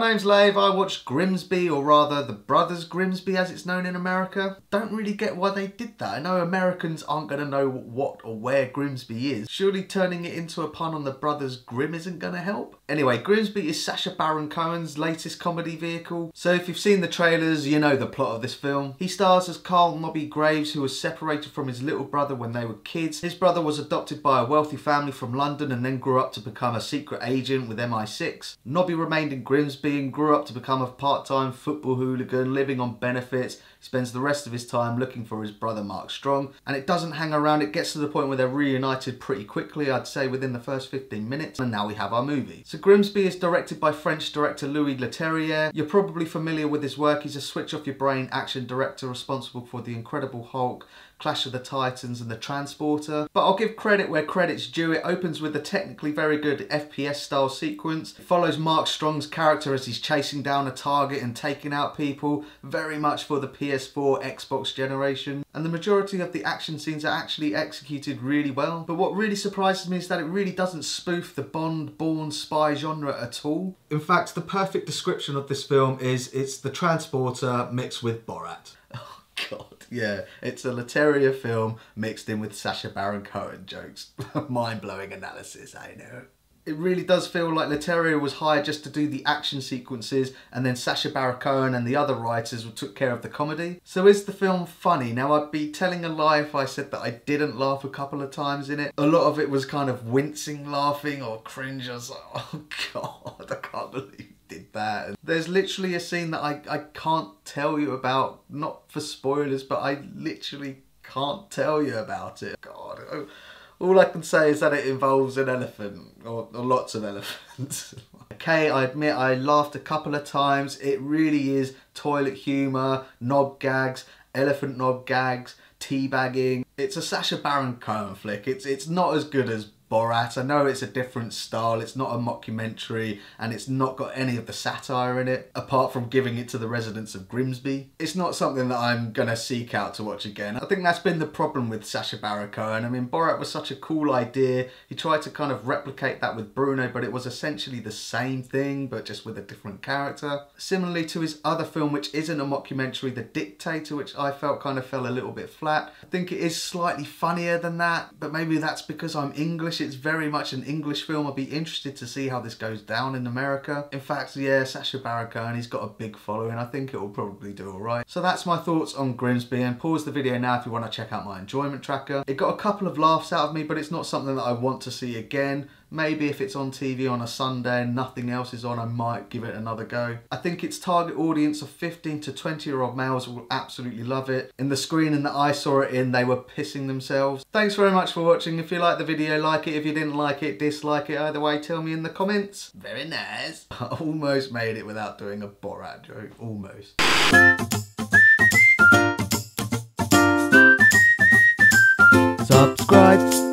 My name's Lave, I watched Grimsby, or rather The Brothers Grimsby as it's known in America. Don't really get why they did that. I know Americans aren't going to know what or where Grimsby is. Surely turning it into a pun on the Brothers Grimm isn't going to help? Anyway, Grimsby is Sacha Baron Cohen's latest comedy vehicle. So if you've seen the trailers, you know the plot of this film. He stars as Carl Nobby Graves, who was separated from his little brother when they were kids. His brother was adopted by a wealthy family from London and then grew up to become a secret agent with MI6. Nobby remained in Grimsby and grew up to become a part-time football hooligan living on benefits. He spends the rest of his time looking for his brother Mark Strong, and it doesn't hang around. It gets to the point where they're reunited pretty quickly, I'd say within the first 15 minutes, and now we have our movie. So Grimsby is directed by French director Louis Leterrier. You're probably familiar with his work. He's a switch-off-your-brain action director responsible for The Incredible Hulk, Clash of the Titans and The Transporter. But I'll give credit where credit's due. It opens with a technically very good FPS style sequence. It follows Mark Strong's character as he's chasing down a target and taking out people, very much for the PS4, Xbox generation. And the majority of the action scenes are actually executed really well. But what really surprises me is that it really doesn't spoof the Bond-born spy genre at all. In fact, the perfect description of this film is it's The Transporter mixed with Borat. Oh God. Yeah, it's a Leterrier film mixed in with Sacha Baron Cohen jokes. Mind-blowing analysis, I know. It really does feel like Leterrier was hired just to do the action sequences, and then Sacha Baron Cohen and the other writers took care of the comedy. So is the film funny? Now, I'd be telling a lie if I said that I didn't laugh a couple of times in it. A lot of it was kind of wincing laughing or cringe. I was like, oh God, I can't believe did that. And there's literally a scene that I can't tell you about, not for spoilers, but I literally can't tell you about it. God, all I can say is that it involves an elephant, or lots of elephants. Okay, I admit I laughed a couple of times. It really is toilet humour, knob gags, elephant knob gags, teabagging. It's a Sacha Baron Cohen flick. It's not as good as Borat. I know it's a different style, it's not a mockumentary, and it's not got any of the satire in it, apart from giving it to the residents of Grimsby. It's not something that I'm gonna seek out to watch again. I think that's been the problem with Sacha Baron Cohen. I mean, Borat was such a cool idea. He tried to kind of replicate that with Bruno, but it was essentially the same thing, but just with a different character. Similarly to his other film, which isn't a mockumentary, The Dictator, which I felt kind of fell a little bit flat. I think it is slightly funnier than that, but maybe that's because I'm English. It's very much an English film. I'd be interested to see how this goes down in America. In fact, yeah, Sacha Baron Cohen, he's got a big following. I think it will probably do alright. So that's my thoughts on Grimsby, and pause the video now if you want to check out my enjoyment tracker. It got a couple of laughs out of me, but it's not something that I want to see again. Maybe if it's on TV on a Sunday and nothing else is on, I might give it another go. I think its target audience of 15 to 20-year-old males will absolutely love it. In the screening that I saw it in, they were pissing themselves. Thanks very much for watching. If you liked the video, like it. If you didn't like it, dislike it. Either way, tell me in the comments. Very nice. I almost made it without doing a Borat joke. Almost. Subscribe.